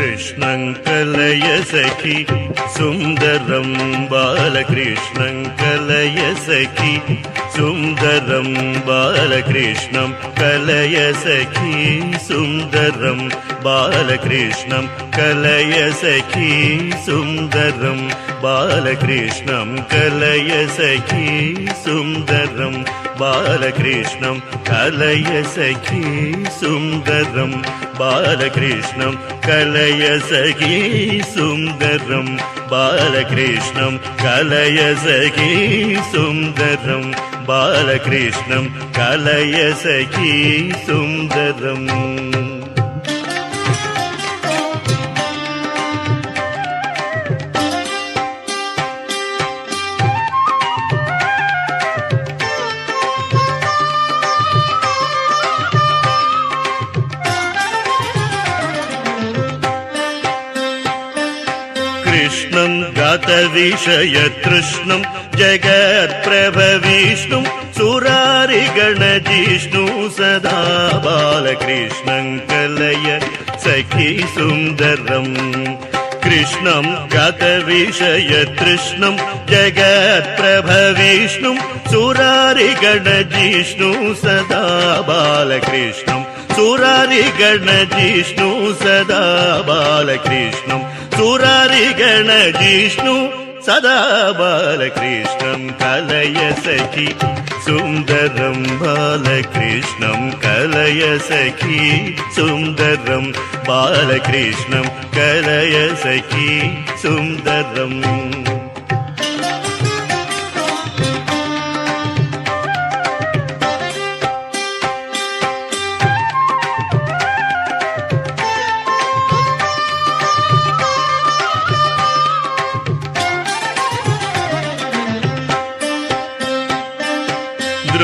कृष्णं कलय सखी सुन्दरं बालकृष्णं कलय सखी सुन्दरं बालकृष्णं कलय सखी सुन्दरं बालकृष्णं कलय सखी सुन्दरं बालकृष्णं कलय सखी सुन्दरं बालकृष्णं कलय सखी सुन्दरं बालकृष्णं कलय सखी सुन्दरं बालकृष्णं कलय सखी सुन्दरं बालकृष्णं कलय सखी सुन्दरम् कृष्णं गतविषयतृष्णं जगत्प्रभविष्णुं सुरारिगणजिष्णुं सदा बालकृष्णं कलय सखी सुन्दरम् कृष्णं गतविषयतृष्णं जगत्प्रभविष्णुं सुरारिगणजिष्णुं सदा बालकृष्णं सुरारिगणजिष्णुं सदा बालकृष्णं सुरारिगणजिष्णु सदा बालकृष्णं कलय सखी सुन्दरं बालकृष्णं कलय सखी सुन्दरं बालकृष्णं कलय सखी सुन्दरम्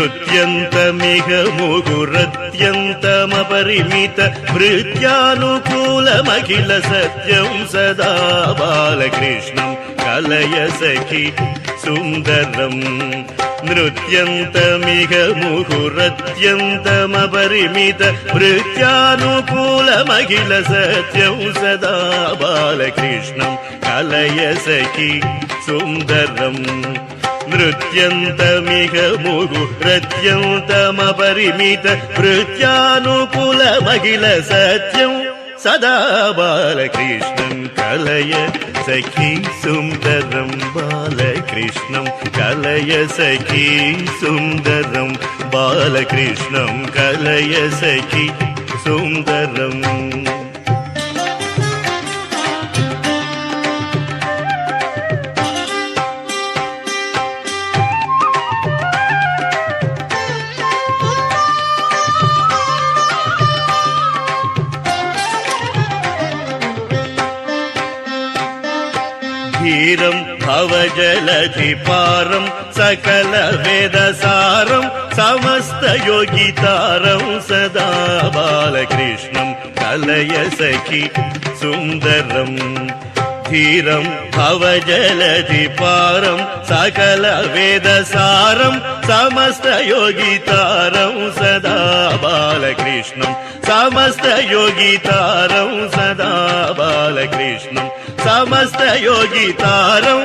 नृत्यन्तमिह मुहुरत्यन्तमपरिमित भृत्यानुकूलमखिल सत्यं सदा बालकृष्णं कलय सखी सुन्दरम् नृत्यन्तमिह मुहुरत्यन्तमपरिमित भृत्यानुकूलमखिल सत्यं सदा बालकृष्णं कलय सखी सुन्दरम् नृत्यन्तमिह मुहुरत्यन्तमपरिमित भृत्यानुकूलमखिल सत्यं सदा बालकृष्णं कलय सखी सुन्दरं बालकृष्णं कलय सखी सुन्दरं बालकृष्णं कलय सखी सुन्दरम् धीरं भवजलधिपारं सकलवेदसारं समस्तयोगितारं सदा बालकृष्णं कलय सखी सुन्दरम् धीरं भवजलधिपारं सकलवेदसारं समस्तयोगितारं सदा बालकृष्णं समस्तयोगितारं सदा बालकृष्णं समस्तयोगितारं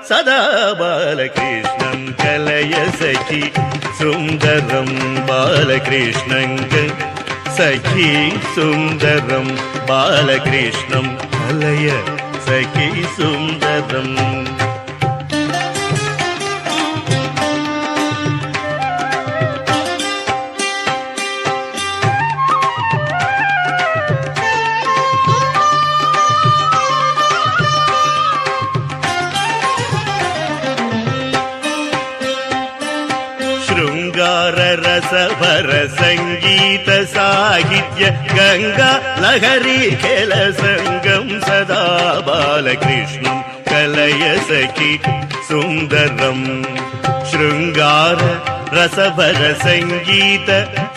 सदा बालकृष्णं कलय सखी सुन्दरं बालकृष्णं सखी सुन्दरं बालकृष्णं कलय सखी सुन्दरम् शृङ्गाररसभर संगीत साहित्य गंगा लहरी खेल संगम सदा बालकृष्णं कलय सखी सुन्दरम् ಶೃಂಗಾರ ರಸಭರ ಸಂಗೀತ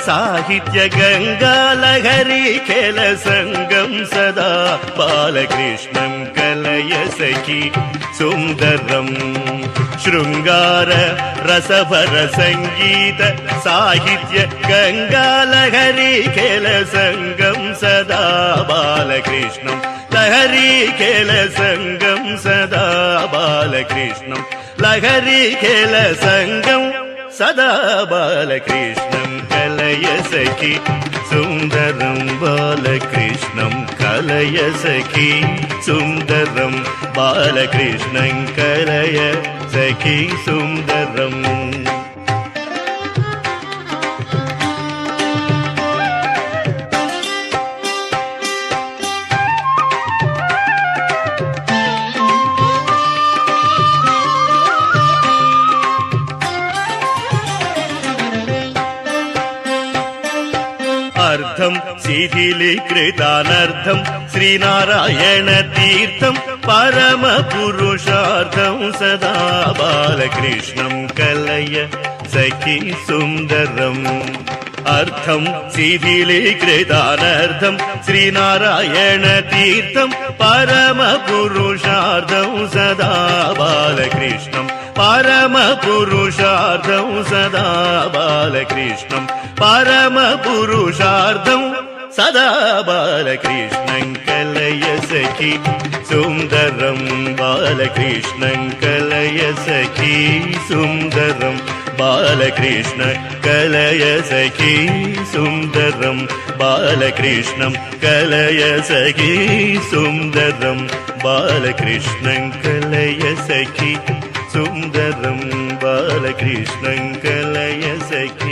ಸಾಹಿತ್ಯ ಗಂಗಾ ಲಹರಿ ಖೇಲ ಸಂಗಂ ಸದಾ ಬಾಲಕೃಷ್ಣಂ ಕಲಯ ಸಖಿ ಸುಂದರಂ ಶೃಂಗಾರ ರಸಭರ ಸಂಗೀತ ಸಾಹಿತ್ಯ ಗಂಗಾ ಲಹರಿ ಖೇಲ ಸಂಗಂ ಸದಾ ಬಾಲಕೃಷ್ಣಂ ಲಹರಿ ಖೇಲ ಸಂಗಂ ಸದಾ ಬಾಲಕೃಷ್ಣಂ ಲಹರಿ ಖೇಲ ಸಂಗಂ ಸದಾ ಬಾಲಕೃಷ್ಣಂ ಕಲಯ ಸಖಿ ಸುಂದರಂ ಬಾಲಕೃಷ್ಣಂ ಕಲಯ ಸಖಿ ಸುಂದರಂ ಬಾಲಕೃಷ್ಣಂ ಕಲಯ ಸಖಿ ಸುಂದರಂ అర్థం శిథిలీకృతానర్థం శ్రీనారాయణ తీర్థం పరమ పురుషార్థం సదా బాలకృష్ణం కలయ సఖి సుందరం అర్థం శిథిలీకృతానర్థం శ్రీనారాయణ తీర్థం పరమ పురుషార్థం సదా బాలకృష్ణం పరమ పురుషార్థం సదా బాలకృష్ణం పరమ పురుషార్థం సదా బాలకృష్ణం కలయ సఖి సుందరం బాలకృష్ణం కలయ సఖి సుందరం బాలకృష్ణ కలయ సఖి సుందరం బాలకృష్ణం కలయ సఖి సుందరం బాలకృష్ణం కలయ సఖి సుందరం బాలకృష్ణం కలయ సఖి